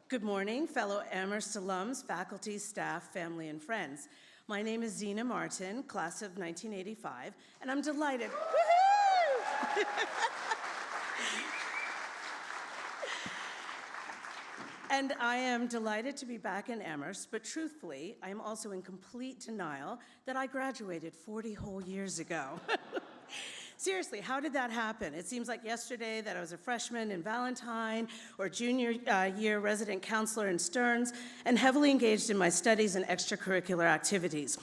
Good morning, fellow Amherst alums, faculty, staff, family, and friends. My name is Zena Martin, class of 1985, and I'm delighted. Woohoo! And I am delighted to be back in Amherst, but truthfully, I am also in complete denial that I graduated 40 whole years ago. Seriously, how did that happen? It seems like yesterday that I was a freshman in Valentine or junior year resident counselor in Stearns and heavily engaged in my studies and extracurricular activities.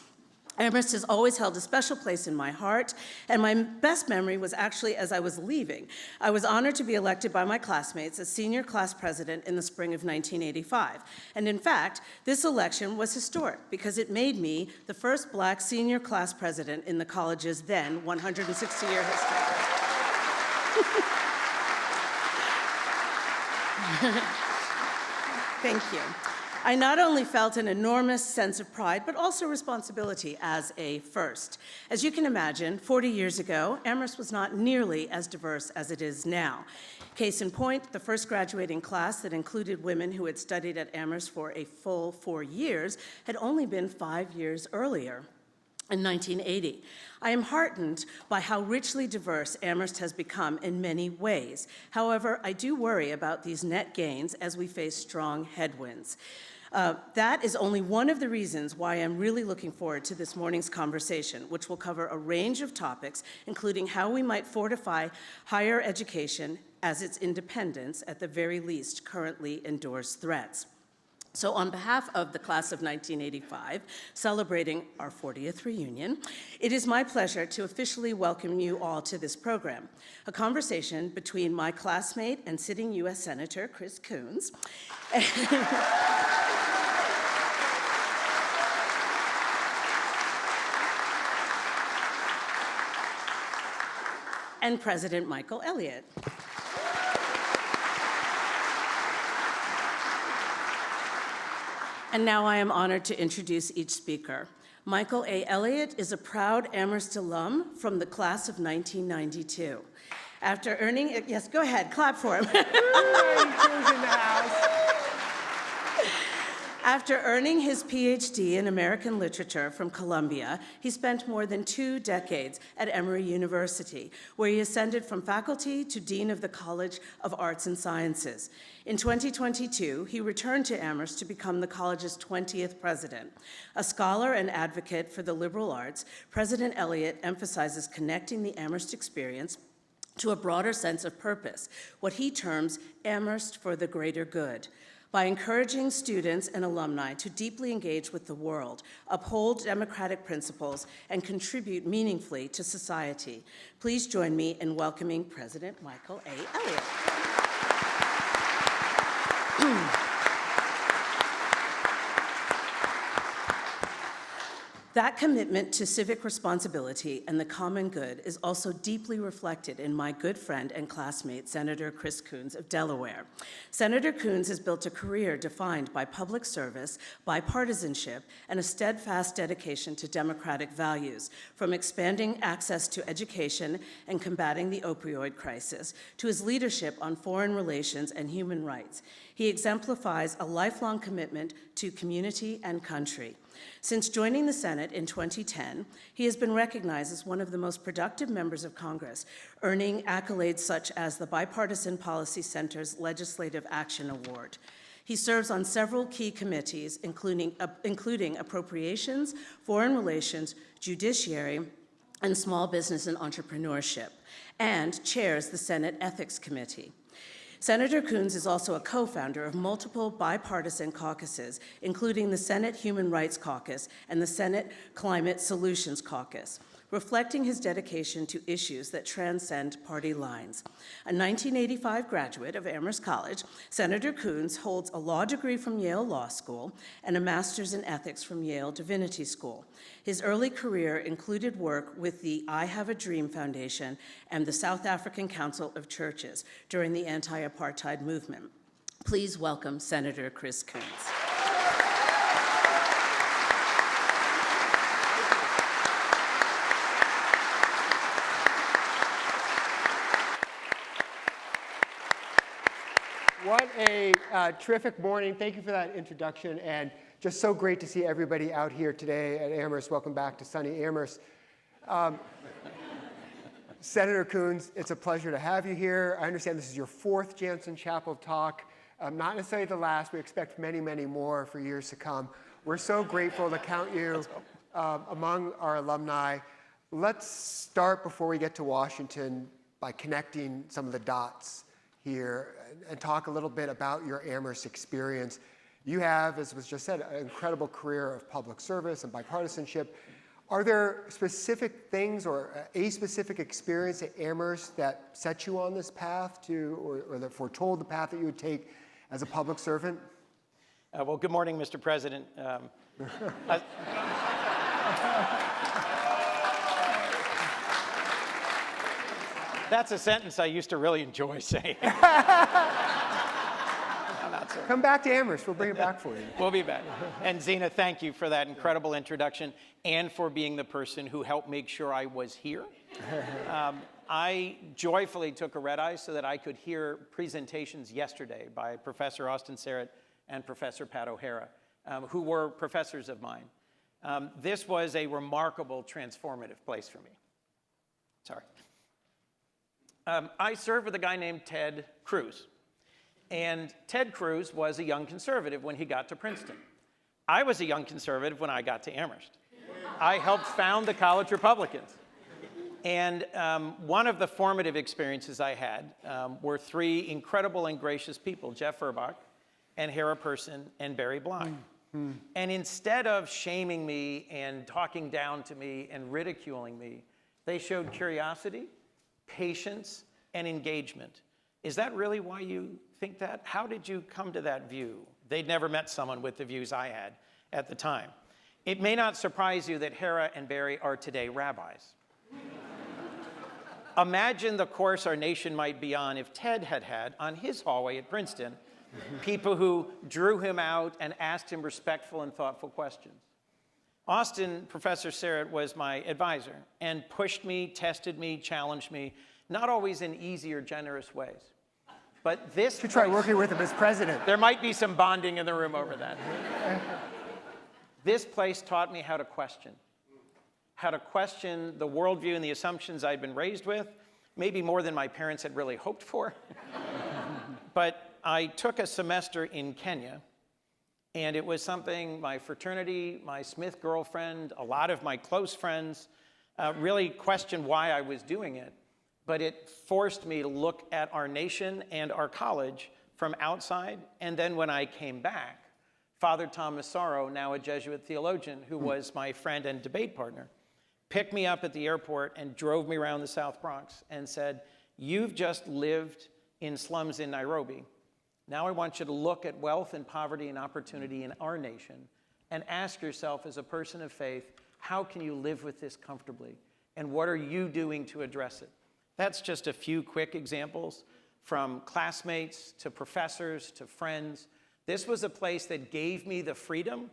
Amherst has always held a special place in my heart, and my best memory was actually as I was leaving. I was honored to be elected by my classmates as senior class president in the spring of 1985. And in fact, this election was historic because it made me the first Black senior class president in the college's then 160-year history. Thank you. I not only felt an enormous sense of pride, but also responsibility as a first. As you can imagine, 40 years ago, Amherst was not nearly as diverse as it is now. Case in point, the first graduating class that included women who had studied at Amherst for a full 4 years had only been 5 years earlier. In 1980. I am heartened by how richly diverse Amherst has become in many ways. However, I do worry about these net gains as we face strong headwinds. That is only one of the reasons why I'm really looking forward to this morning's conversation, which will cover a range of topics, including how we might fortify higher education as its independence, at the very least, currently endures threats. So on behalf of the class of 1985, celebrating our 40th reunion, it is my pleasure to officially welcome you all to this program, a conversation between my classmate and sitting U.S. Senator Chris Coons and President Michael Elliott. And now I am honored to introduce each speaker. Michael A. Elliott is a proud Amherst alum from the class of 1992. After earning, yes, go ahead, clap for him. After earning his PhD in American literature from Columbia, he spent more than 2 decades at Emory University, where he ascended from faculty to dean of the College of Arts and Sciences. In 2022, he returned to Amherst to become the college's 20th president. A scholar and advocate for the liberal arts, President Elliott emphasizes connecting the Amherst experience to a broader sense of purpose, what he terms Amherst for the greater good. By encouraging students and alumni to deeply engage with the world, uphold democratic principles, and contribute meaningfully to society. Please join me in welcoming President Michael A. Elliott. That commitment to civic responsibility and the common good is also deeply reflected in my good friend and classmate, Senator Chris Coons of Delaware. Senator Coons has built a career defined by public service, bipartisanship, and a steadfast dedication to democratic values, from expanding access to education and combating the opioid crisis, to his leadership on foreign relations and human rights. He exemplifies a lifelong commitment to community and country. Since joining the Senate in 2010, he has been recognized as one of the most productive members of Congress, earning accolades such as the Bipartisan Policy Center's Legislative Action Award. He serves on several key committees, including Appropriations, Foreign Relations, Judiciary, and Small Business and Entrepreneurship, and chairs the Senate Ethics Committee. Senator Coons is also a co-founder of multiple bipartisan caucuses, including the Senate Human Rights Caucus and the Senate Climate Solutions Caucus, reflecting his dedication to issues that transcend party lines. A 1985 graduate of Amherst College, Senator Coons holds a law degree from Yale Law School and a master's in ethics from Yale Divinity School. His early career included work with the I Have a Dream Foundation and the South African Council of Churches during the anti-apartheid movement. Please welcome Senator Chris Coons. What a terrific morning. Thank you for that introduction, and just so great to see everybody out here today at Amherst. Welcome back to sunny Amherst. Senator Coons, it's a pleasure to have you here. I understand this is your 4th Jansen Chapel talk. Not necessarily the last. We expect many, many more for years to come. We're so grateful to count you among our alumni. Let's start before we get to Washington by connecting some of the dots here and talk a little bit about your Amherst experience. You have, as was just said, an incredible career of public service and bipartisanship. Are there specific things or a specific experience at Amherst that set you on this path or that foretold the path that you would take as a public servant? Well, good morning, Mr. President. That's a sentence I used to really enjoy saying. Come back to Amherst. We'll bring it back for you. We'll be back. And Zena, thank you for that incredible introduction and for being the person who helped make sure I was here. I joyfully took a red eye so that I could hear presentations yesterday by Professor Austin Serrett and Professor Pat O'Hara, who were professors of mine. This was a remarkable, transformative place for me. Sorry. I served with a guy named Ted Cruz. And Ted Cruz was a young conservative when he got to Princeton. I was a young conservative when I got to Amherst. I helped found the College Republicans. And one of the formative experiences I had were 3 incredible and gracious people, Jeff Urbach, and Hara Person, and Barry Block. And instead of shaming me and talking down to me and ridiculing me, they showed curiosity, patience, and engagement. Is that really why you think that? How did you come to that view? They'd never met someone with the views I had at the time. It may not surprise you that Hara and Barry are today rabbis. Imagine the course our nation might be on if Ted had had on his hallway at Princeton people who drew him out and asked him respectful and thoughtful questions. Austin, Professor Serrett, was my advisor and pushed me, tested me, challenged me, not always in easy or generous ways. But this You should try working with him as president. There might be some bonding in the room over that. This place taught me how to question the worldview and the assumptions I'd been raised with, maybe more than my parents had really hoped for. But I took a semester in Kenya, and it was something my fraternity, my Smith girlfriend, a lot of my close friends really questioned why I was doing it. But it forced me to look at our nation and our college from outside. And then when I came back, Father Tom Massaro, now a Jesuit theologian who was my friend and debate partner, picked me up at the airport and drove me around the South Bronx and said, "You've just lived in slums in Nairobi. Now I want you to look at wealth and poverty and opportunity in our nation and ask yourself as a person of faith, how can you live with this comfortably? And what are you doing to address it?" That's just a few quick examples from classmates to professors to friends. This was a place that gave me the freedom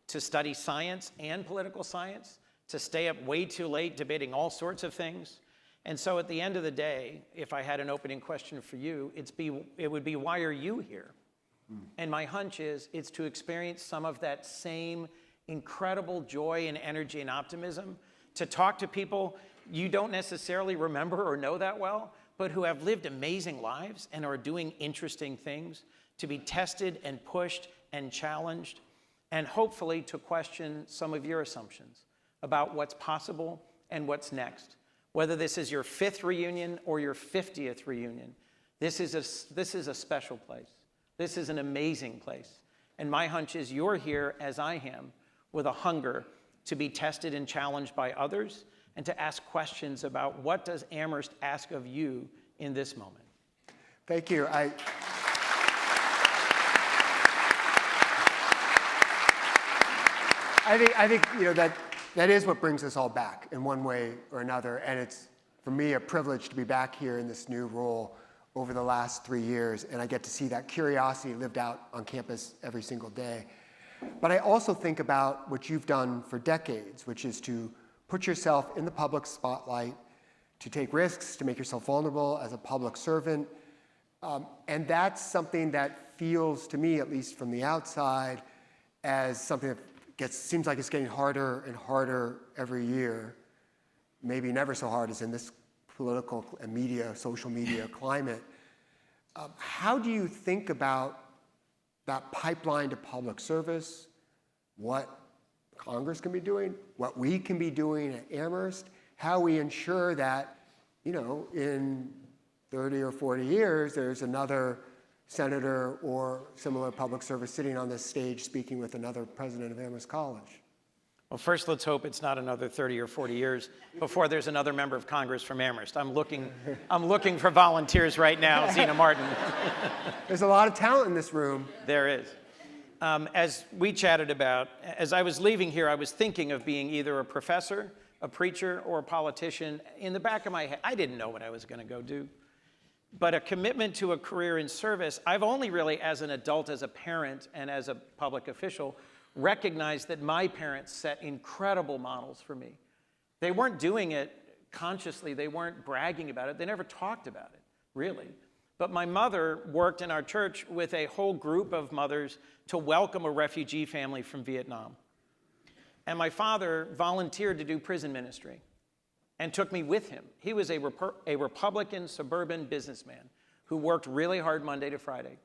to study science and political science, to stay up way too late debating all sorts of things. And so at the end of the day, if I had an opening question for you, it would be, why are you here? And my hunch is it's to experience some of that same incredible joy and energy and optimism, to talk to people you don't necessarily remember or know that well, but who have lived amazing lives and are doing interesting things, to be tested and pushed and challenged, and hopefully to question some of your assumptions about what's possible and what's next. Whether this is your 5th reunion or your 50th reunion, this is a special place. This is an amazing place. And my hunch is you're here, as I am, with a hunger to be tested and challenged by others, and to ask questions about what does Amherst ask of you in this moment. Thank you. I think that is what brings us all back in one way or another, and it's for me a privilege to be back here in this new role over the last 3 years, and I get to see that curiosity lived out on campus every single day. But I also think about what you've done for decades, which is to put yourself in the public spotlight, to take risks, to make yourself vulnerable as a public servant. And that's something that feels to me, at least from the outside, as something that seems like it's getting harder and harder every year. Maybe never so hard as in this political and social media climate. How do you think about that pipeline to public service, what Congress can be doing, what we can be doing at Amherst, how we ensure that, in 30 or 40 years, there's another senator or similar public service sitting on this stage speaking with another president of Amherst College? Well, first, let's hope it's not another 30 or 40 years before there's another member of Congress from Amherst. I'm looking for volunteers right now, Zena Martin. There's a lot of talent in this room. There is. As we chatted about, as I was leaving here, I was thinking of being either a professor, a preacher, or a politician. In the back of my head, I didn't know what I was going to go do. But a commitment to a career in service, I've only really, as an adult, as a parent, and as a public official, recognized that my parents set incredible models for me. They weren't doing it consciously. They weren't bragging about it. They never talked about it, really. But my mother worked in our church with a whole group of mothers to welcome a refugee family from Vietnam. And my father volunteered to do prison ministry and took me with him. He was a Republican suburban businessman who worked really hard Monday to Friday.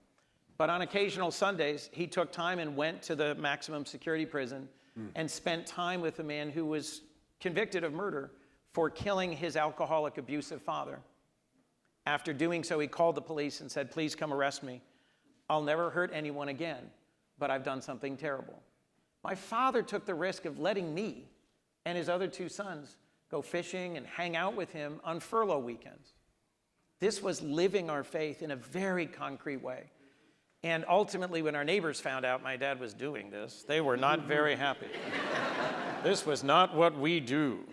But on occasional Sundays, he took time and went to the maximum security prison and spent time with a man who was convicted of murder for killing his alcoholic, abusive father. After doing so, he called the police and said, "Please come arrest me. I'll never hurt anyone again, but I've done something terrible." My father took the risk of letting me and his other two sons go fishing and hang out with him on furlough weekends. This was living our faith in a very concrete way. And ultimately, when our neighbors found out my dad was doing this, they were not very happy. This was not what we do.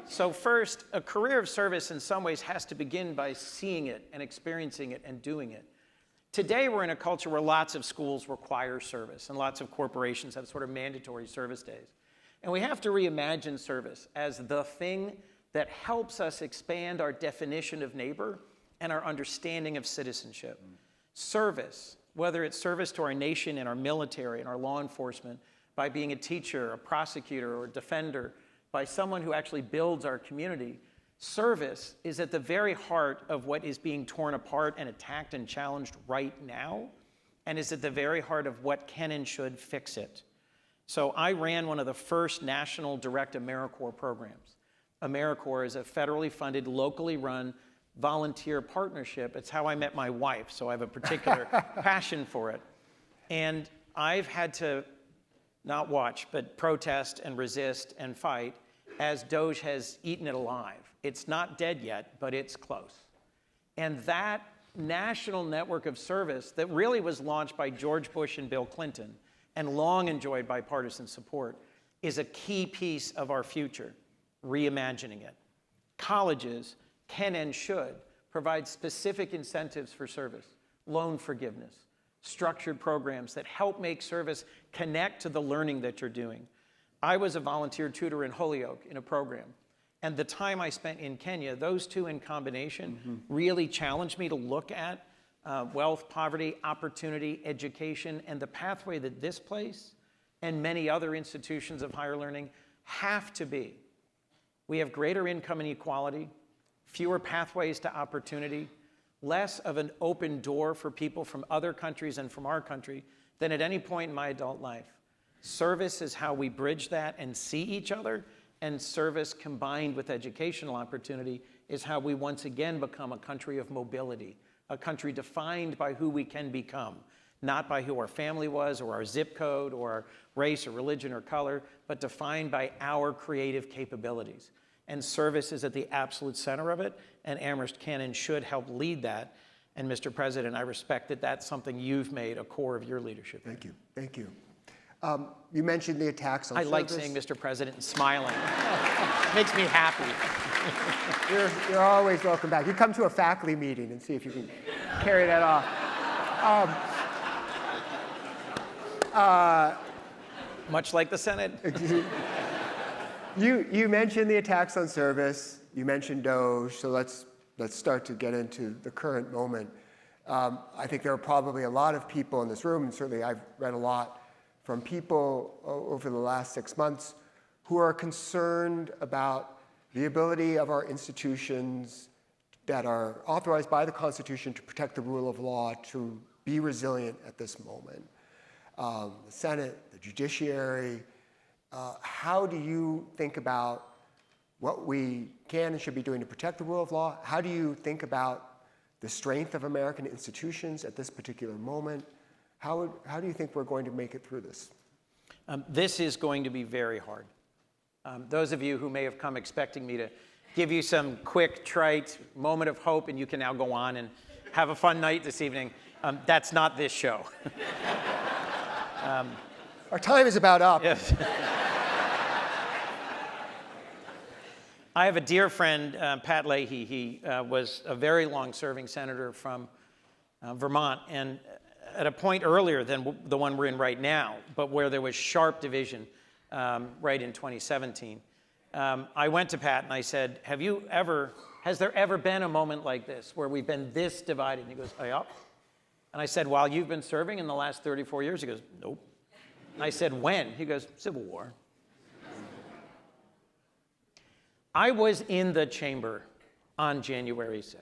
So first, a career of service in some ways has to begin by seeing it and experiencing it and doing it. Today, we're in a culture where lots of schools require service and lots of corporations have sort of mandatory service days. And we have to reimagine service as the thing that helps us expand our definition of neighbor and our understanding of citizenship. Service, whether it's service to our nation and our military and our law enforcement, by being a teacher, a prosecutor, or a defender, by someone who actually builds our community, service is at the very heart of what is being torn apart and attacked and challenged right now, and is at the very heart of what can and should fix it. So I ran one of the first national direct AmeriCorps programs. AmeriCorps is a federally funded, locally run volunteer partnership. It's how I met my wife, so I have a particular passion for it. And I've had to not watch, but protest and resist and fight as DOJ has eaten it alive. It's not dead yet, but it's close. And that national network of service that really was launched by George Bush and Bill Clinton and long enjoyed bipartisan support is a key piece of our future, reimagining it. Colleges can and should provide specific incentives for service, loan forgiveness, structured programs that help make service connect to the learning that you're doing. I was a volunteer tutor in Holyoke in a program, and the time I spent in Kenya, those two in combination really challenged me to look at wealth, poverty, opportunity, education, and the pathway that this place and many other institutions of higher learning have to be. We have greater income inequality, fewer pathways to opportunity, less of an open door for people from other countries and from our country than at any point in my adult life. Service is how we bridge that and see each other, and service combined with educational opportunity is how we once again become a country of mobility, a country defined by who we can become, not by who our family was or our zip code or our race or religion or color, but defined by our creative capabilities. And service is at the absolute center of it, and Amherst can and should help lead that. And Mr. President, I respect that that's something you've made a core of your leadership. Thank you. Thank you. You mentioned the attacks on service. I like saying Mr. President and smiling. Makes me happy. You're always welcome back. You come to a faculty meeting and see if you can carry that off. Much like the Senate. You mentioned the attacks on service. You mentioned DOJ. So let's start to get into the current moment. I think there are probably a lot of people in this room, and certainly I've read a lot from people over the last 6 months who are concerned about the ability of our institutions that are authorized by the Constitution to protect the rule of law to be resilient at this moment. The Senate, the judiciary, how do you think about what we can and should be doing to protect the rule of law? How do you think about the strength of American institutions at this particular moment? How do you think we're going to make it through this? This is going to be very hard. Those of you who may have come expecting me to give you some quick, trite moment of hope and you can now go on and have a fun night this evening, that's not this show. Our time is about up. Yes. I have a dear friend, Pat Leahy. He was a very long-serving senator from Vermont, and at a point earlier than the one we're in right now, but where there was sharp division right in 2017, I went to Pat and I said, has there ever been a moment like this where we've been this divided? And he goes, oh, yeah. And I said, while you've been serving in the last 34 years? He goes, nope. And I said, when? He goes, Civil War. I was in the chamber on January 6th.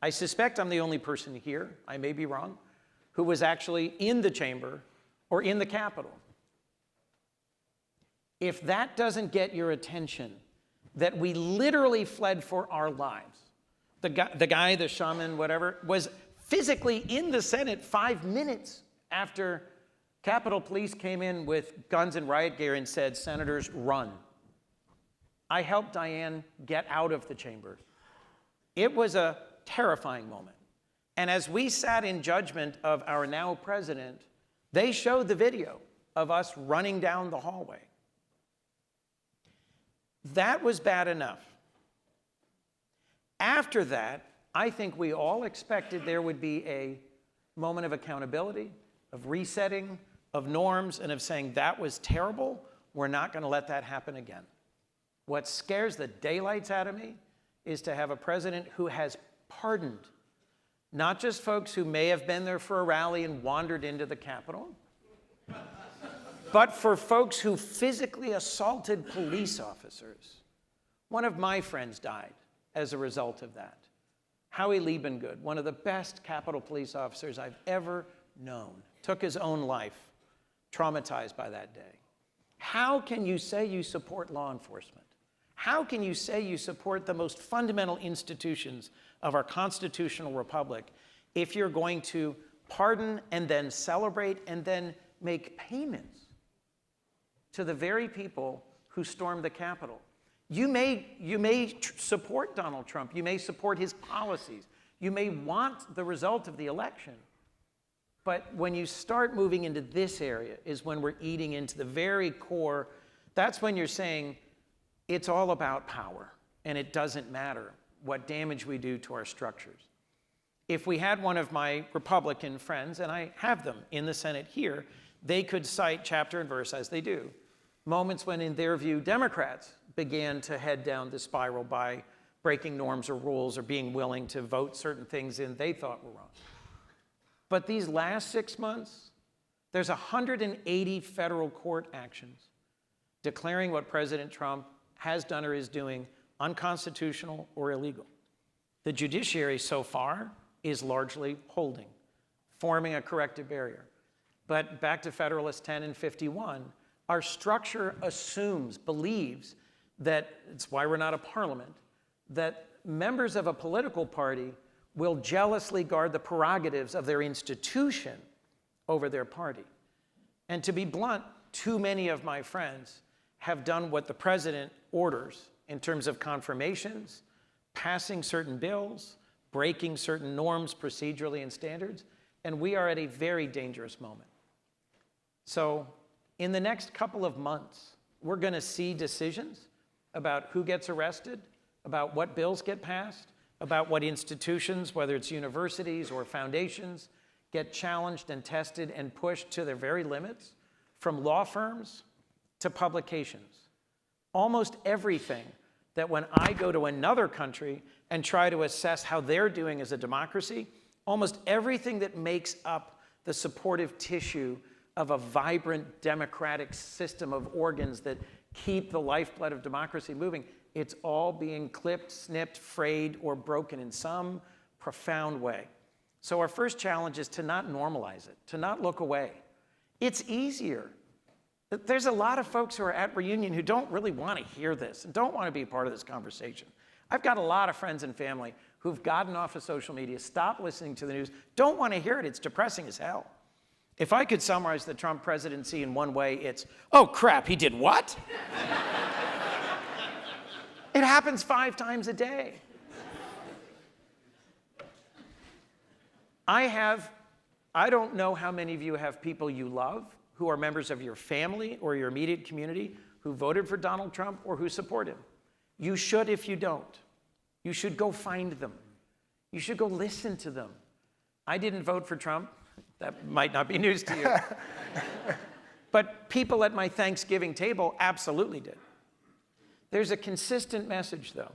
I suspect I'm the only person here, I may be wrong, who was actually in the chamber or in the Capitol. If that doesn't get your attention, that we literally fled for our lives, the guy, the shaman, whatever, was physically in the Senate 5 minutes after Capitol Police came in with guns and riot gear and said, senators, run. I helped Diane get out of the chamber. It was a terrifying moment. And as we sat in judgment of our now president, they showed the video of us running down the hallway. That was bad enough. After that, I think we all expected there would be a moment of accountability, of resetting, of norms, and of saying that was terrible. We're not going to let that happen again. What scares the daylights out of me is to have a president who has pardoned not just folks who may have been there for a rally and wandered into the Capitol, but for folks who physically assaulted police officers. One of my friends died as a result of that. Howie Liebengood, one of the best Capitol Police officers I've ever known, took his own life, traumatized by that day. How can you say you support law enforcement? How can you say you support the most fundamental institutions of our constitutional republic if you're going to pardon and then celebrate and then make payments to the very people who stormed the Capitol? You may support Donald Trump. You may support his policies. You may want the result of the election. But when you start moving into this area is when we're eating into the very core. That's when you're saying it's all about power, and it doesn't matter what damage we do to our structures. If we had one of my Republican friends, and I have them in the Senate here, they could cite chapter and verse, as they do, moments when, in their view, Democrats began to head down the spiral by breaking norms or rules or being willing to vote certain things in they thought were wrong. But these last 6 months, there's 180 federal court actions declaring what President Trump has done or is doing unconstitutional or illegal. The judiciary so far is largely holding, forming a corrective barrier. But back to Federalist 10 and 51, our structure believes that, it's why we're not a parliament, that members of a political party will jealously guard the prerogatives of their institution over their party. And to be blunt, too many of my friends have done what the president orders in terms of confirmations, passing certain bills, breaking certain norms procedurally and standards, and we are at a very dangerous moment. So in the next couple of months, we're going to see decisions about who gets arrested, about what bills get passed, about what institutions, whether it's universities or foundations, get challenged and tested and pushed to their very limits, from law firms to publications. Almost everything that when I go to another country and try to assess how they're doing as a democracy, almost everything that makes up the supportive tissue of a vibrant democratic system of organs that keep the lifeblood of democracy moving, it's all being clipped, snipped, frayed, or broken in some profound way. So our first challenge is to not normalize it, to not look away. It's easier. There's a lot of folks who are at reunion who don't really want to hear this and don't want to be a part of this conversation. I've got a lot of friends and family who've gotten off of social media, stopped listening to the news, don't want to hear it. It's depressing as hell. If I could summarize the Trump presidency in one way, it's, oh crap, he did what? It happens 5 times a day. I don't know how many of you have people you love who are members of your family or your immediate community who voted for Donald Trump or who support him. You should if you don't. You should go find them. You should go listen to them. I didn't vote for Trump. That might not be news to you. But people at my Thanksgiving table absolutely did. There's a consistent message, though.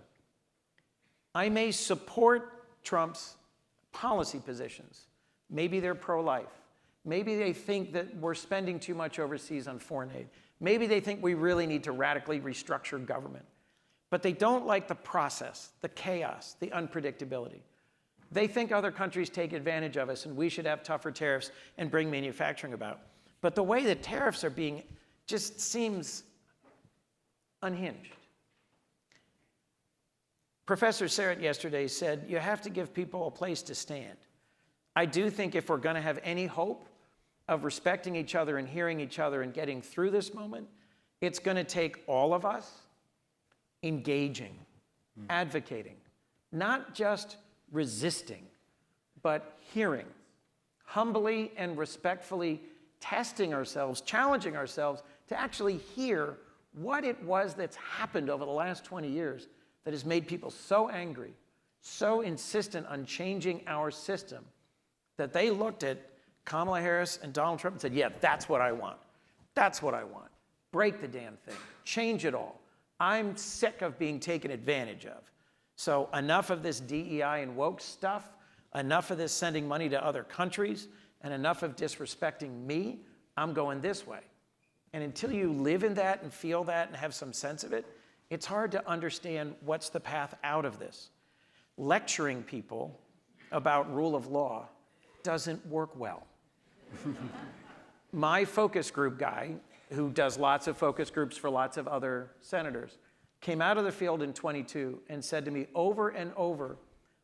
I may support Trump's policy positions. Maybe they're pro-life. Maybe they think that we're spending too much overseas on foreign aid. Maybe they think we really need to radically restructure government. But they don't like the process, the chaos, the unpredictability. They think other countries take advantage of us and we should have tougher tariffs and bring manufacturing about. But the way that tariffs are being just seems unhinged. Professor Serrett yesterday said, you have to give people a place to stand. I do think if we're going to have any hope of respecting each other and hearing each other and getting through this moment, it's going to take all of us engaging, advocating, not just resisting, but hearing, humbly and respectfully testing ourselves, challenging ourselves to actually hear what it was that's happened over the last 20 years that has made people so angry, so insistent on changing our system, that they looked at Kamala Harris and Donald Trump and said, yeah, that's what I want. That's what I want. Break the damn thing. Change it all. I'm sick of being taken advantage of. So enough of this DEI and woke stuff, enough of this sending money to other countries, and enough of disrespecting me. I'm going this way. And until you live in that and feel that and have some sense of it, it's hard to understand what's the path out of this. Lecturing people about rule of law doesn't work well. My focus group guy, who does lots of focus groups for lots of other senators, came out of the field in 22 and said to me over and over,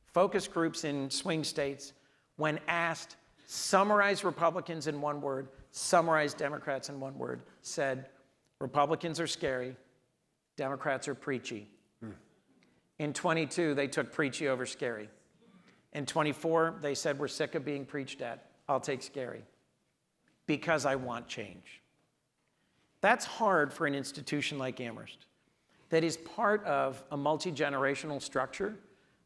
focus groups in swing states, when asked, summarize Republicans in one word, summarize Democrats in one word, said, Republicans are scary, Democrats are preachy. In 22, they took preachy over scary. In 24, they said, we're sick of being preached at. I'll take scary because I want change. That's hard for an institution like Amherst that is part of a multi-generational structure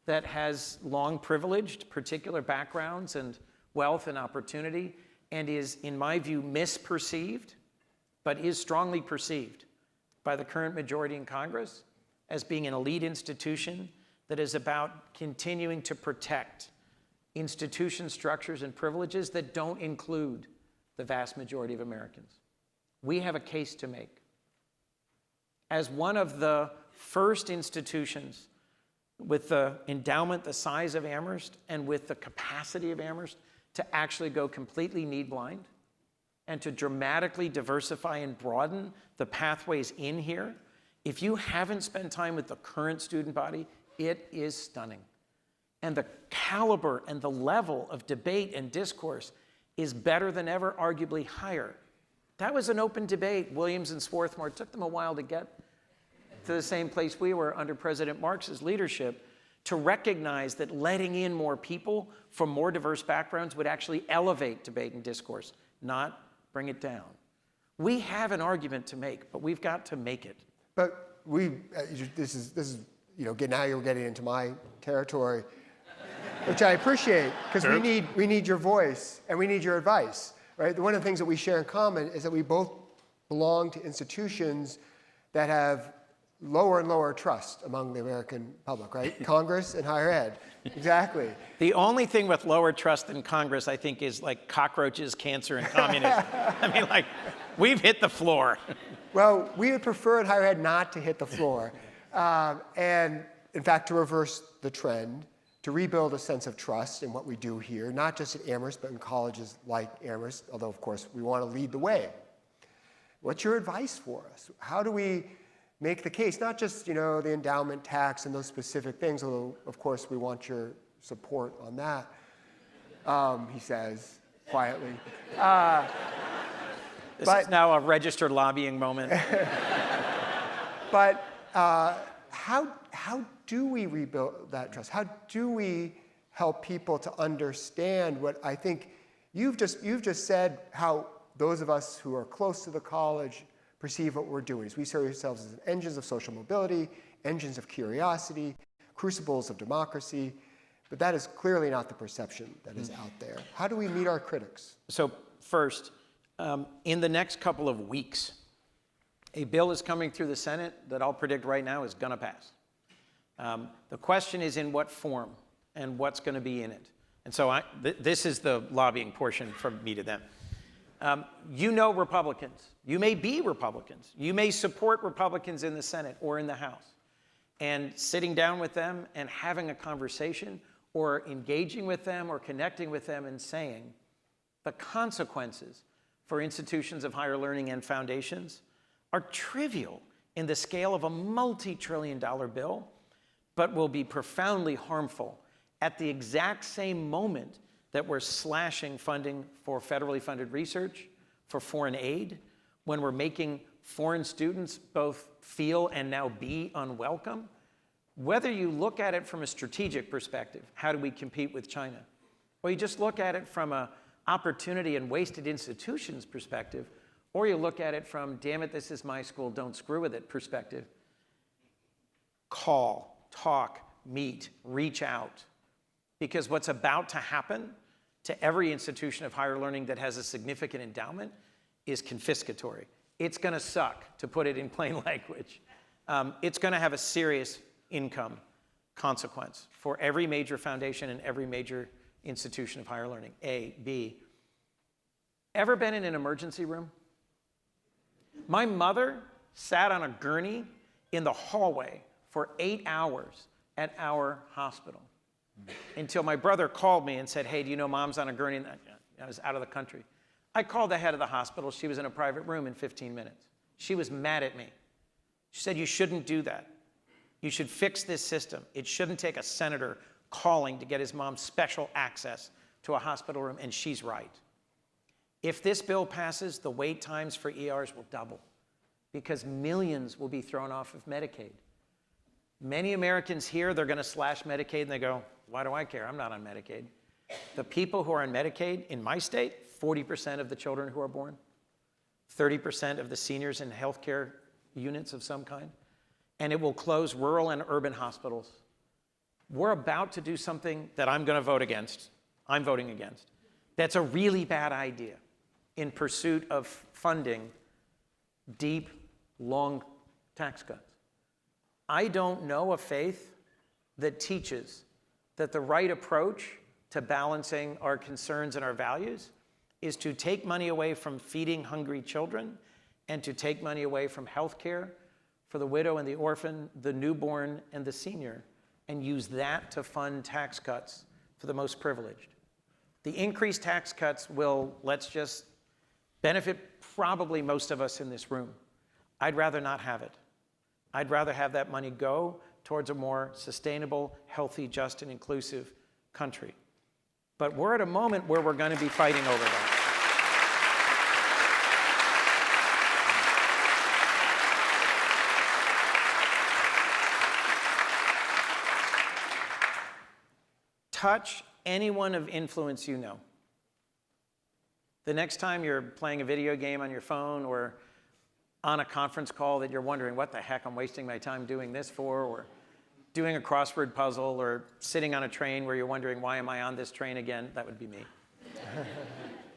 that has long privileged particular backgrounds and wealth and opportunity and is, in my view, misperceived, but is strongly perceived by the current majority in Congress as being an elite institution that is about continuing to protect institution structures and privileges that don't include the vast majority of Americans. We have a case to make. As one of the first institutions with the endowment the size of Amherst and with the capacity of Amherst to actually go completely need blind and to dramatically diversify and broaden the pathways in here, if you haven't spent time with the current student body, it is stunning. And the caliber and the level of debate and discourse is better than ever, arguably higher. That was an open debate. Williams and Swarthmore, it took them a while to get to the same place we were under President Marx's leadership, to recognize that letting in more people from more diverse backgrounds would actually elevate debate and discourse, not bring it down. We have an argument to make, but we've got to make it. But this is now you're getting into my territory, which I appreciate, because we need your voice and we need your advice, right? One of the things that we share in common is that we both belong to institutions that have lower and lower trust among the American public, right? Congress and higher ed. Exactly. The only thing with lower trust in Congress, I think, is like cockroaches, cancer, and communism. I mean, like, we've hit the floor. Well, we would prefer in higher ed not to hit the floor. And in fact, to reverse the trend, to rebuild a sense of trust in what we do here, not just at Amherst, but in colleges like Amherst, although, of course, we want to lead the way. What's your advice for us? How do we make the case, not just, the endowment tax and those specific things, although, of course, we want your support on that, he says quietly. This is now a registered lobbying moment. But how do we rebuild that trust? How do we help people to understand what I think you've just said, how those of us who are close to the college perceive what we're doing. We see ourselves as engines of social mobility, engines of curiosity, crucibles of democracy, but that is clearly not the perception that is out there. How do we meet our critics? So first, in the next couple of weeks, a bill is coming through the Senate that I'll predict right now is going to pass. The question is in what form and what's going to be in it. And so this is the lobbying portion from me to them. Republicans. You may be Republicans. You may support Republicans in the Senate or in the House. And sitting down with them and having a conversation or engaging with them or connecting with them and saying the consequences for institutions of higher learning and foundations are trivial in the scale of a multi-trillion-dollar bill, but will be profoundly harmful at the exact same moment that we're slashing funding for federally funded research, for foreign aid, when we're making foreign students both feel and now be unwelcome. Whether you look at it from a strategic perspective, how do we compete with China? Or you just look at it from an opportunity and wasted institutions perspective, or you look at it from, damn it, this is my school, don't screw with it perspective. Call, talk, meet, reach out. Because what's about to happen to every institution of higher learning that has a significant endowment is confiscatory. It's going to suck, to put it in plain language. It's going to have a serious income consequence for every major foundation and every major institution of higher learning. A, B. Ever been in an emergency room? My mother sat on a gurney in the hallway for 8 hours at our hospital until my brother called me and said, hey, do you know mom's on a gurney? I was out of the country. I called the head of the hospital. She was in a private room in 15 minutes. She was mad at me. She said, you shouldn't do that. You should fix this system. It shouldn't take a senator calling to get his mom special access to a hospital room, and she's right. If this bill passes, the wait times for ERs will double because millions will be thrown off of Medicaid. Many Americans here, they're going to slash Medicaid, and they go, why do I care? I'm not on Medicaid. The people who are on Medicaid in my state, 40% of the children who are born, 30% of the seniors in healthcare units of some kind, and it will close rural and urban hospitals. We're about to do something that I'm going to vote against. I'm voting against. That's a really bad idea in pursuit of funding deep, long tax cuts. I don't know a faith that teaches that the right approach to balancing our concerns and our values is to take money away from feeding hungry children and to take money away from health care for the widow and the orphan, the newborn and the senior, and use that to fund tax cuts for the most privileged. The increased tax cuts will, let's just, benefit probably most of us in this room. I'd rather not have it. I'd rather have that money go towards a more sustainable, healthy, just, and inclusive country. But we're at a moment where we're going to be fighting over that. Touch anyone of influence you know. The next time you're playing a video game on your phone or on a conference call that you're wondering, what the heck I'm wasting my time doing this for, or doing a crossword puzzle, or sitting on a train where you're wondering, why am I on this train again? That would be me.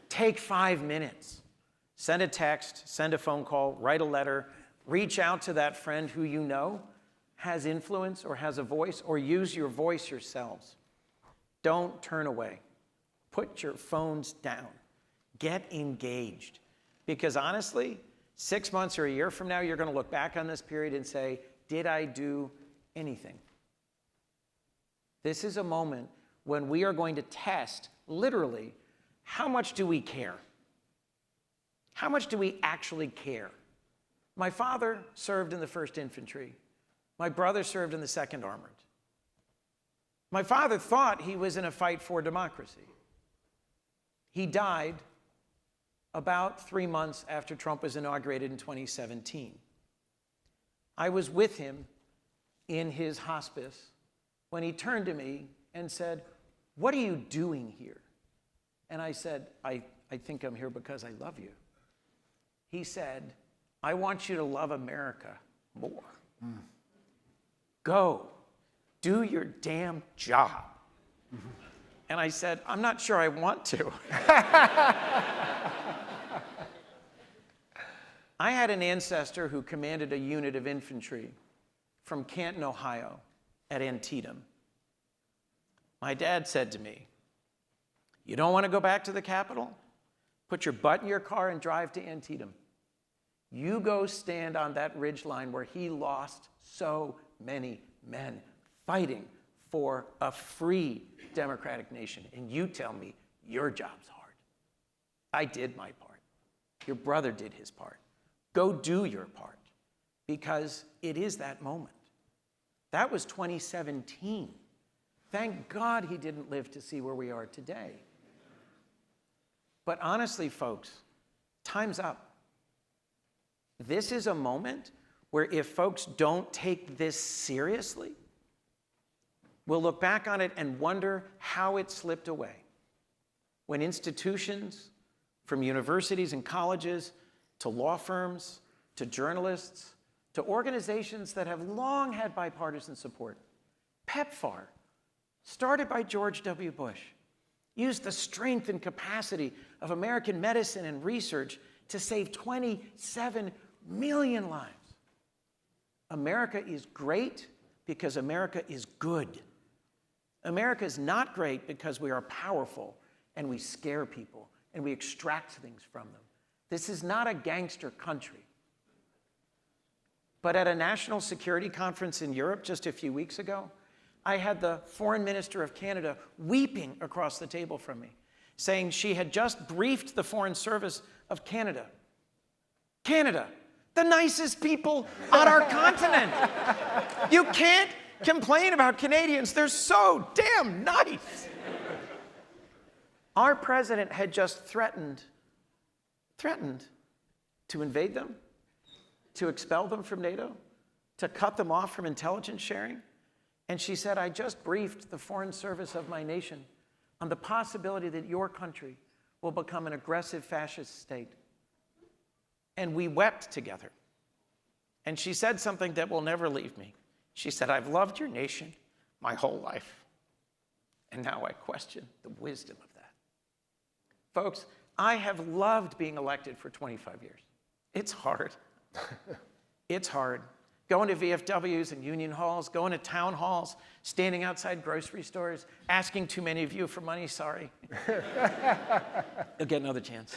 Take 5 minutes. Send a text, send a phone call, write a letter, Reach out to that friend who you know has influence or has a voice, or use your voice yourselves. Don't turn away. Put your phones down. Get engaged. Because honestly, 6 months or a year from now, you're going to look back on this period and say, did I do anything? This is a moment when we are going to test, literally, how much do we care? How much do we actually care? My father served in the 1st Infantry. My brother served in the 2nd Armored. My father thought he was in a fight for democracy. He died about 3 months after Trump was inaugurated in 2017. I was with him in his hospice when he turned to me and said, "What are you doing here?" And I said, I think I'm here because I love you. He said, "I want you to love America more. Go, do your damn job." And I said, "I'm not sure I want to." I had an ancestor who commanded a unit of infantry from Canton, Ohio, at Antietam. My dad said to me, "You don't want to go back to the Capitol? Put your butt in your car and drive to Antietam. You go stand on that ridge line where he lost so many men fighting for a free democratic nation, and you tell me your job's hard. I did my part. Your brother did his part. Go do your part, because it is that moment." That was 2017. Thank God he didn't live to see where we are today. But honestly, folks, time's up. This is a moment where if folks don't take this seriously, we'll look back on it and wonder how it slipped away. When institutions, from universities and colleges to law firms to journalists to organizations that have long had bipartisan support, PEPFAR, started by George W. Bush, used the strength and capacity of American medicine and research to save 27 million lives. America is great because America is good. America is not great because we are powerful and we scare people and we extract things from them. This is not a gangster country. But at a national security conference in Europe just a few weeks ago, I had the foreign minister of Canada weeping across the table from me, saying she had just briefed the Foreign Service of Canada. Canada, the nicest people on our continent. You can't complain about Canadians. They're so damn nice. Our president had just threatened to invade them, to expel them from NATO, to cut them off from intelligence sharing. And she said, "I just briefed the Foreign Service of my nation on the possibility that your country will become an aggressive fascist state." And we wept together. And she said something that will never leave me. She said, "I've loved your nation my whole life, and now I question the wisdom of that." Folks, I have loved being elected for 25 years. It's hard. It's hard. Going to VFWs and union halls, going to town halls, standing outside grocery stores, asking too many of you for money, sorry. You'll get another chance.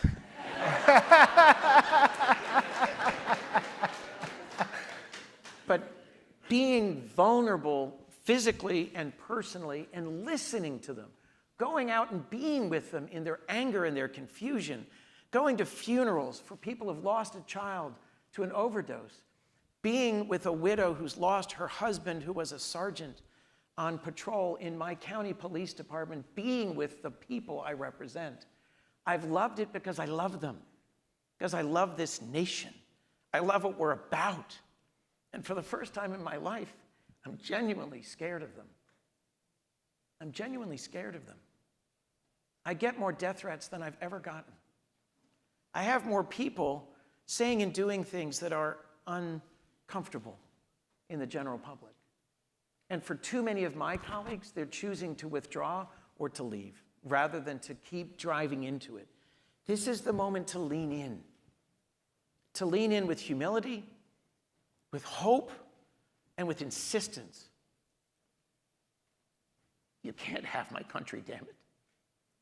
But being vulnerable physically and personally and listening to them, going out and being with them in their anger and their confusion, going to funerals for people who've lost a child to an overdose, being with a widow who's lost her husband who was a sergeant on patrol in my county police department, being with the people I represent. I've loved it because I love them, because I love this nation. I love what we're about. And for the first time in my life, I'm genuinely scared of them. I'm genuinely scared of them. I get more death threats than I've ever gotten. I have more people saying and doing things that are uncomfortable in the general public. And for too many of my colleagues, they're choosing to withdraw or to leave rather than to keep driving into it. This is the moment to lean in with humility with hope and with insistence. You can't have my country, damn it.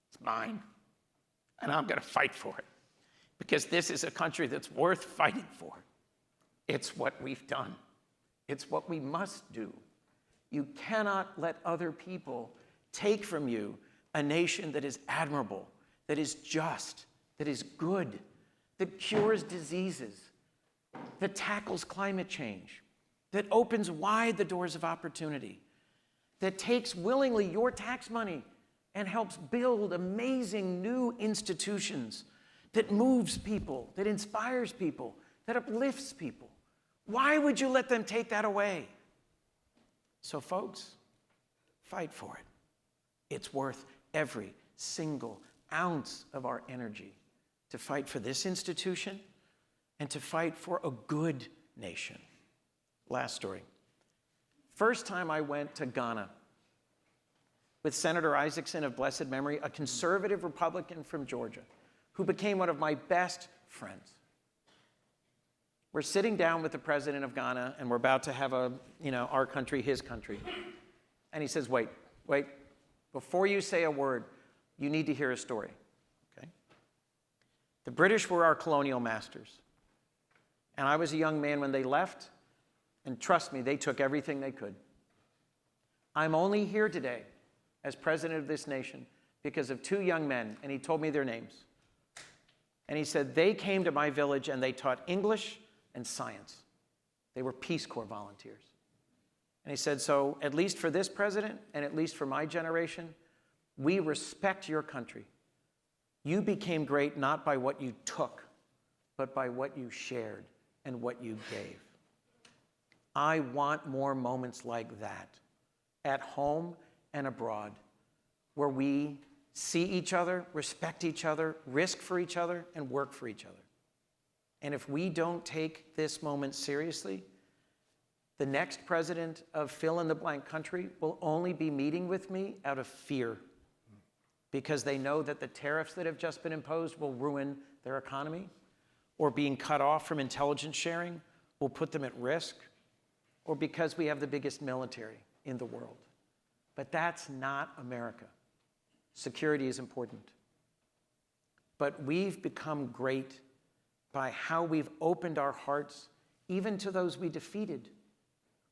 It's mine, and I'm going to fight for it, because this is a country that's worth fighting for. It's what we've done. It's what we must do. You cannot let other people take from you a nation that is admirable, that is just, that is good, that cures diseases, that tackles climate change, that opens wide the doors of opportunity, that takes willingly your tax money and helps build amazing new institutions, that moves people, that inspires people, that uplifts people. Why would you let them take that away? So folks, fight for it. It's worth every single ounce of our energy to fight for this institution and to fight for a good nation. Last story. First time I went to Ghana with Senator Isaacson of blessed memory, a conservative Republican from Georgia, who became one of my best friends. We're sitting down with the president of Ghana, and we're about to have our country, his country. And he says, wait, before you say a word, you need to hear a story, okay? The British were our colonial masters. And I was a young man when they left, and trust me, they took everything they could. I'm only here today as president of this nation because of two young men, and he told me their names. And he said, they came to my village and they taught English and science. They were Peace Corps volunteers. And he said, so at least for this president and at least for my generation, we respect your country. You became great not by what you took, but by what you shared and what you gave. I want more moments like that at home and abroad, where we see each other, respect each other, risk for each other, and work for each other. And if we don't take this moment seriously, the next president of fill-in-the-blank country will only be meeting with me out of fear, because they know that the tariffs that have just been imposed will ruin their economy, or being cut off from intelligence sharing will put them at risk, or because we have the biggest military in the world. But that's not America. Security is important. But we've become great by how we've opened our hearts, even to those we defeated.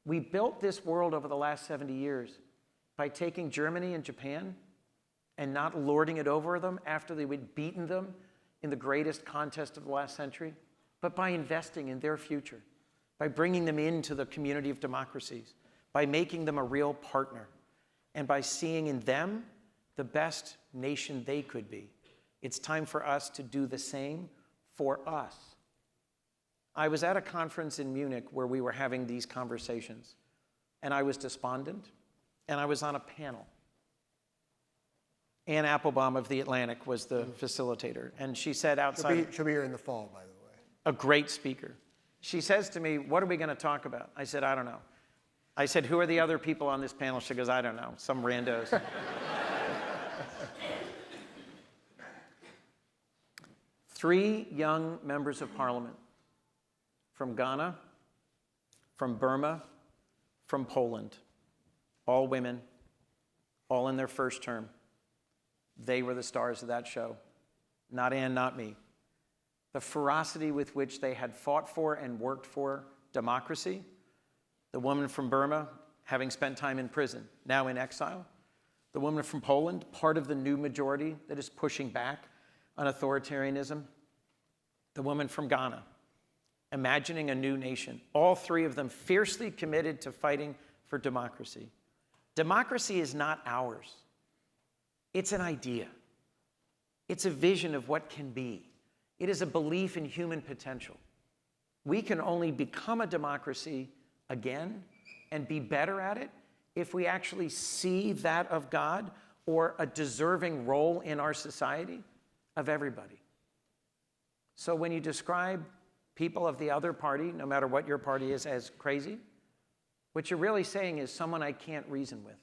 We built this world over the last 70 years by taking Germany and Japan and not lording it over them after they had beaten them in the greatest contest of the last century, but by investing in their future, by bringing them into the community of democracies, by making them a real partner, and by seeing in them the best nation they could be. It's time for us to do the same for us. I was at a conference in Munich where we were having these conversations, and I was despondent, and I was on a panel. Ann Applebaum of The Atlantic was the facilitator, and she said outside... She'll be here in the fall, by the way. A great speaker. She says to me, what are we going to talk about? I said, I don't know. I said, who are the other people on this panel? She goes, I don't know, some randos. 3 young members of parliament from Ghana, from Burma, from Poland, all women, all in their first term. They were the stars of that show. Not Ann, not me. The ferocity with which they had fought for and worked for democracy. The woman from Burma, having spent time in prison, now in exile. The woman from Poland, part of the new majority that is pushing back on authoritarianism. The woman from Ghana, imagining a new nation. All 3 of them fiercely committed to fighting for democracy. Democracy is not ours. It's an idea. It's a vision of what can be. It is a belief in human potential. We can only become a democracy again and be better at it if we actually see that of God or a deserving role in our society of everybody. So when you describe people of the other party, no matter what your party is, as crazy, what you're really saying is someone I can't reason with.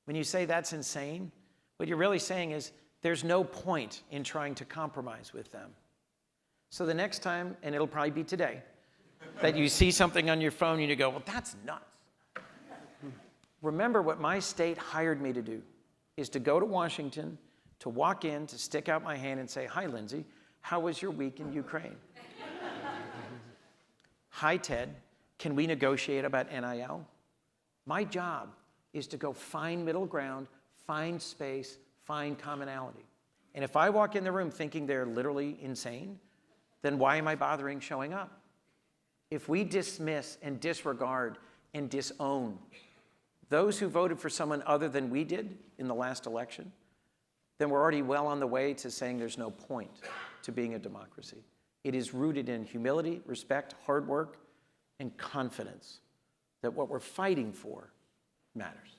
When you say that's insane, what you're really saying is there's no point in trying to compromise with them. So the next time, and it'll probably be today, that you see something on your phone and you go, well, that's nuts. Remember what my state hired me to do is to go to Washington, to walk in, to stick out my hand and say, hi, Lindsay, how was your week in Ukraine? Hi, Ted, can we negotiate about NIL? My job is to go find middle ground, find space, find commonality. And if I walk in the room thinking they're literally insane, then why am I bothering showing up? If we dismiss and disregard and disown those who voted for someone other than we did in the last election, then we're already well on the way to saying there's no point to being a democracy. It is rooted in humility, respect, hard work, and confidence that what we're fighting for matters.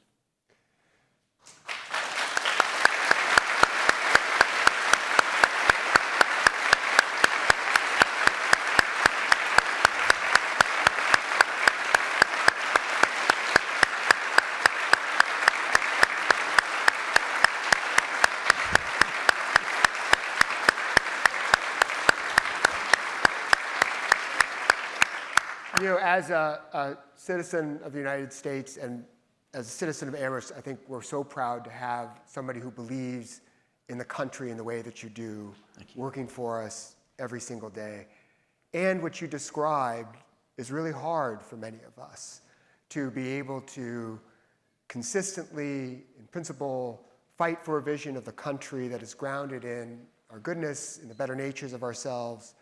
You know, as a citizen of the United States and as a citizen of Amherst, I think we're so proud to have somebody who believes in the country in the way that you do, working for us every single day. And what you described is really hard for many of us, to be able to consistently, in principle, fight for a vision of the country that is grounded in our goodness, in the better natures of ourselves,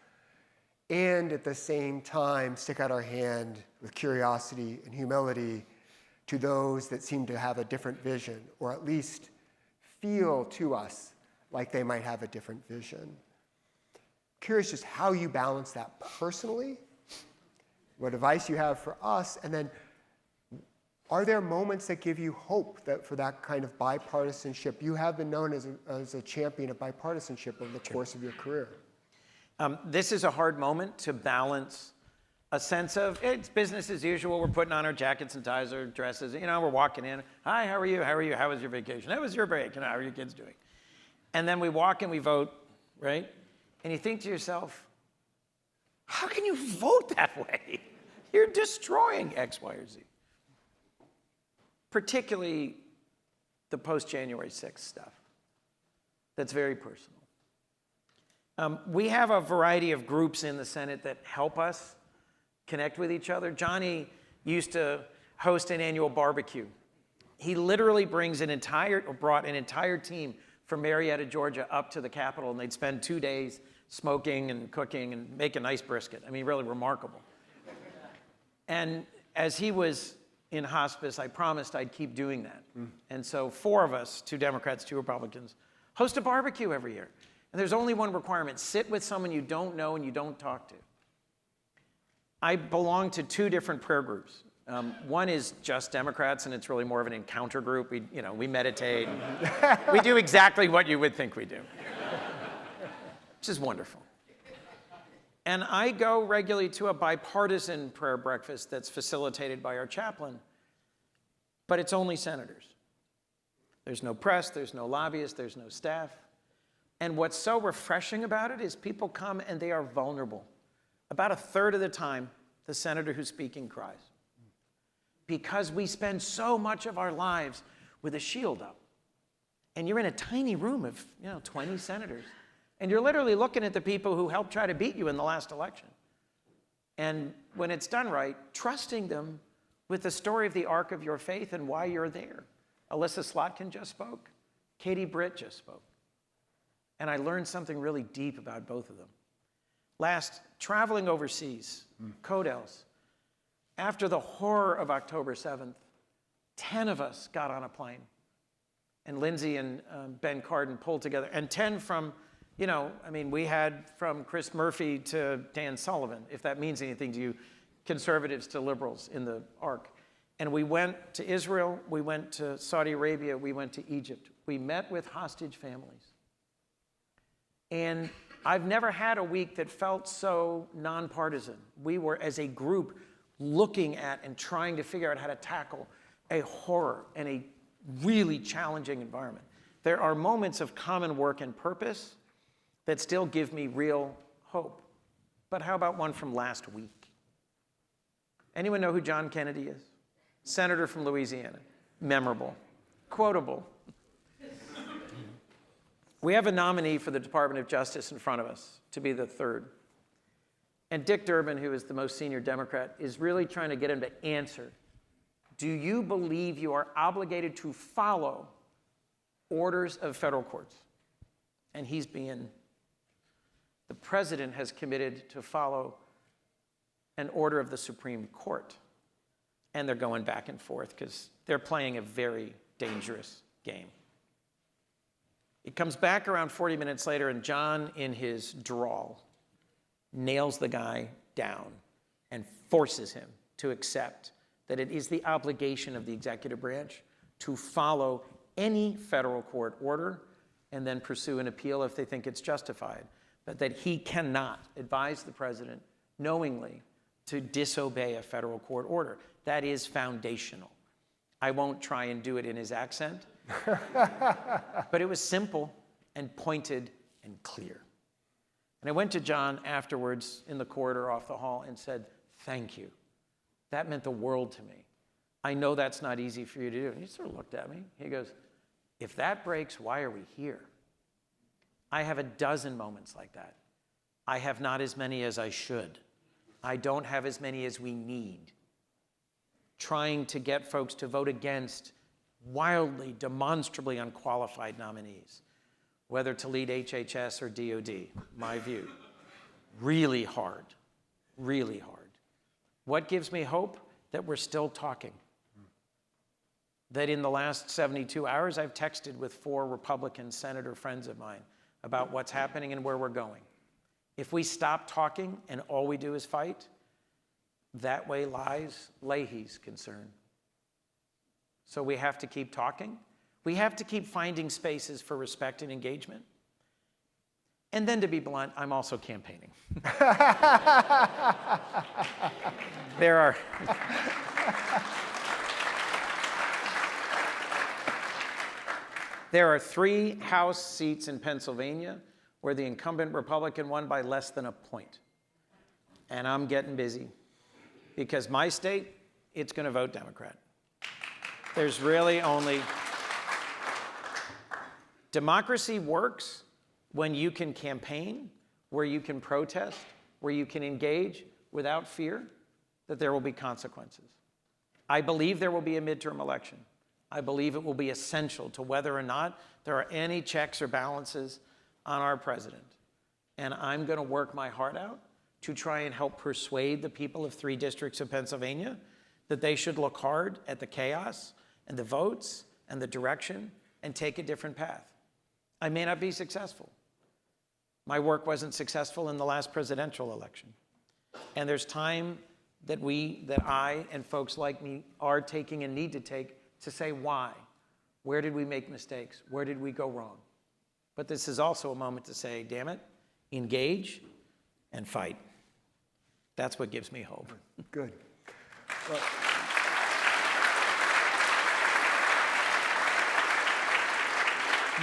and at the same time stick out our hand with curiosity and humility to those that seem to have a different vision, or at least feel to us like they might have a different vision. Curious just how you balance that personally, what advice you have for us, and then are there moments that give you hope that for that kind of bipartisanship? You have been known as a champion of bipartisanship over the course of your career. This is a hard moment to balance a sense of it's business as usual. We're putting on our jackets and ties or dresses. You know, we're walking in. Hi, how are you? How are you? How was your vacation? How was your break? You know, how are your kids doing? And then we walk and we vote, right? And you think to yourself, how can you vote that way? You're destroying X, Y, or Z. Particularly the post-January 6th stuff. That's very personal. We have a variety of groups in the Senate that help us connect with each other. Johnny used to host an annual barbecue. He literally brought an entire team from Marietta, Georgia, up to the Capitol, and they'd spend 2 days smoking and cooking and make a nice brisket. I mean, really remarkable. And as he was in hospice, I promised I'd keep doing that. And so 4 of us, 2 Democrats, 2 Republicans, host a barbecue every year. And there's only one requirement: sit with someone you don't know and you don't talk to. I belong to 2 different prayer groups. One is just Democrats, and it's really more of an encounter group. We meditate. We do exactly what you would think we do, which is wonderful. And I go regularly to a bipartisan prayer breakfast that's facilitated by our chaplain, but it's only senators. There's no press, there's no lobbyists, there's no staff. And what's so refreshing about it is people come and they are vulnerable. About 1/3 of the time, the senator who's speaking cries. Because we spend so much of our lives with a shield up. And you're in a tiny room of 20 senators. And you're literally looking at the people who helped try to beat you in the last election. And when it's done right, trusting them with the story of the arc of your faith and why you're there. Alyssa Slotkin just spoke. Katie Britt just spoke. And I learned something really deep about both of them. Last, traveling overseas, Codels, after the horror of October 7th, 10 of us got on a plane. And Lindsay and Ben Cardin pulled together. And 10 from, we had from Chris Murphy to Dan Sullivan, if that means anything to you, conservatives to liberals in the arc. And we went to Israel, we went to Saudi Arabia, we went to Egypt. We met with hostage families. And I've never had a week that felt so nonpartisan. We were, as a group, looking at and trying to figure out how to tackle a horror and a really challenging environment. There are moments of common work and purpose that still give me real hope. But how about one from last week? Anyone know who John Kennedy is? Senator from Louisiana. Memorable. Quotable. We have a nominee for the Department of Justice in front of us to be the third. And Dick Durbin, who is the most senior Democrat, is really trying to get him to answer. Do you believe you are obligated to follow orders of federal courts? And he's being, the president has committed to follow an order of the Supreme Court. And they're going back and forth because they're playing a very dangerous game. It comes back around 40 minutes later, and John, in his drawl, nails the guy down and forces him to accept that it is the obligation of the executive branch to follow any federal court order and then pursue an appeal if they think it's justified, but that he cannot advise the president knowingly to disobey a federal court order. That is foundational. I won't try and do it in his accent, but it was simple and pointed and clear. And I went to John afterwards in the corridor off the hall and said, thank you. That meant the world to me. I know that's not easy for you to do. And he sort of looked at me. He goes, if that breaks, why are we here? I have a dozen moments like that. I have not as many as I should. I don't have as many as we need. Trying to get folks to vote against wildly, demonstrably unqualified nominees, whether to lead HHS or DOD, my view. Really hard, really hard. What gives me hope? That we're still talking. That in the last 72 hours, I've texted with 4 Republican senator friends of mine about what's happening and where we're going. If we stop talking and all we do is fight, that way lies Leahy's concern. So we have to keep talking. We have to keep finding spaces for respect and engagement. And then, to be blunt, I'm also campaigning. There are 3 House seats in Pennsylvania where the incumbent Republican won by less than a point. And I'm getting busy because my state, it's going to vote Democrat. There's really only... Democracy works when you can campaign, where you can protest, where you can engage without fear that there will be consequences. I believe there will be a midterm election. I believe it will be essential to whether or not there are any checks or balances on our president. And I'm going to work my heart out to try and help persuade the people of 3 districts of Pennsylvania that they should look hard at the chaos and the votes and the direction and take a different path. I may not be successful. My work wasn't successful in the last presidential election. And there's time that I and folks like me are taking and need to take to say why. Where did we make mistakes? Where did we go wrong? But this is also a moment to say, damn it, engage and fight. That's what gives me hope. Good. Well,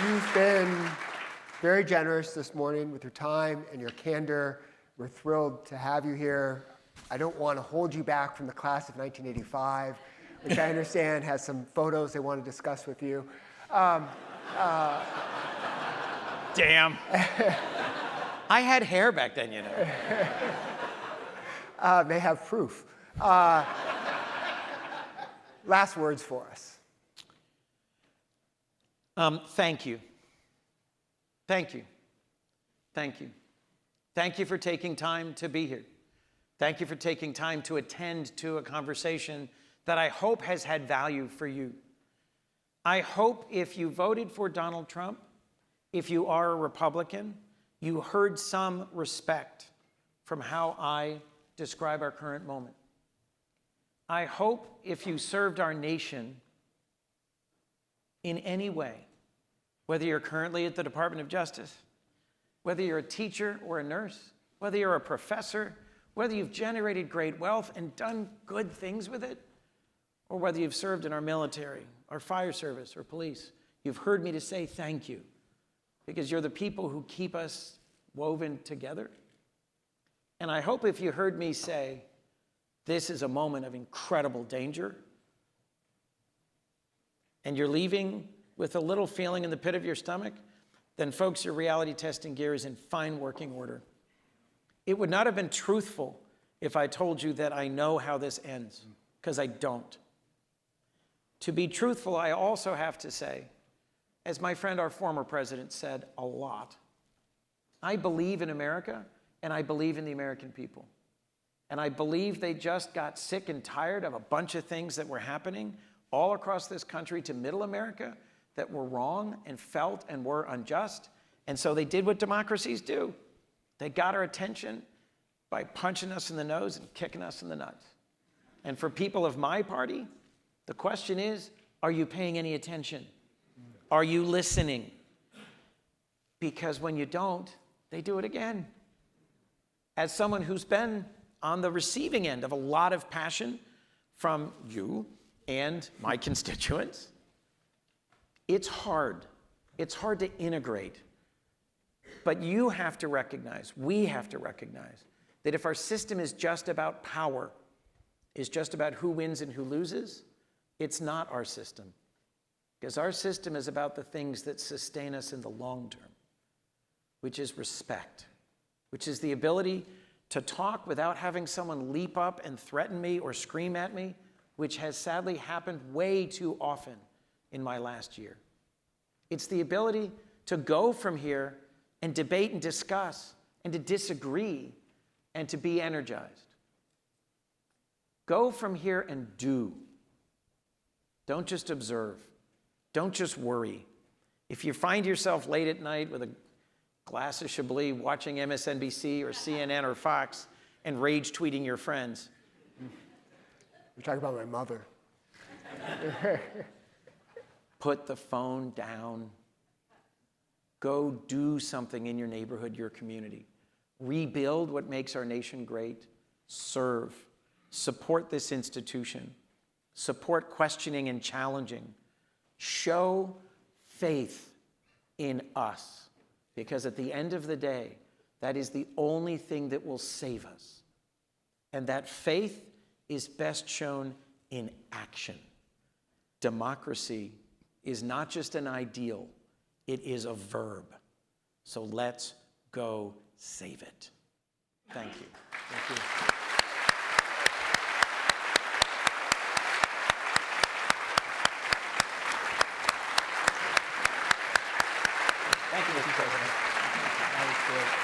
you've been very generous this morning with your time and your candor. We're thrilled to have you here. I don't want to hold you back from the class of 1985, which I understand has some photos they want to discuss with you. Damn. I had hair back then, you know. They have proof. Last words for us. Thank you. Thank you. Thank you. Thank you for taking time to be here. Thank you for taking time to attend to a conversation that I hope has had value for you. I hope if you voted for Donald Trump, if you are a Republican, you heard some respect from how I describe our current moment. I hope if you served our nation in any way, whether you're currently at the Department of Justice, whether you're a teacher or a nurse, whether you're a professor, whether you've generated great wealth and done good things with it, or whether you've served in our military, our fire service, or police, you've heard me to say thank you, because you're the people who keep us woven together. And I hope if you heard me say this is a moment of incredible danger, and you're leaving with a little feeling in the pit of your stomach, then folks, your reality testing gear is in fine working order. It would not have been truthful if I told you that I know how this ends, because I don't. To be truthful, I also have to say, as my friend, our former president, said a lot, I believe in America, and I believe in the American people. And I believe they just got sick and tired of a bunch of things that were happening all across this country to middle America that were wrong and felt and were unjust. And so they did what democracies do. They got our attention by punching us in the nose and kicking us in the nuts. And for people of my party, the question is, are you paying any attention? Are you listening? Because when you don't, they do it again. As someone who's been on the receiving end of a lot of passion from you and my constituents, it's hard. It's hard to integrate. But you have to recognize, we have to recognize, that if our system is just about power, is just about who wins and who loses, it's not our system. Because our system is about the things that sustain us in the long term, which is respect, which is the ability to talk without having someone leap up and threaten me or scream at me, which has sadly happened way too often in my last year. It's the ability to go from here and debate and discuss and to disagree and to be energized. Go from here and do. Don't just observe. Don't just worry. If you find yourself late at night with a glass of Chablis watching MSNBC or CNN or Fox and rage tweeting your friends. You're talking about my mother. Put the phone down. Go do something in your neighborhood, your community. Rebuild what makes our nation great. Serve. Support this institution. Support questioning and challenging. Show faith in us. Because at the end of the day, that is the only thing that will save us. And that faith is best shown in action. Democracy is not just an ideal, it is a verb. So let's go save it. Thank you. Thank you. Thank you, Mr. President. That was great.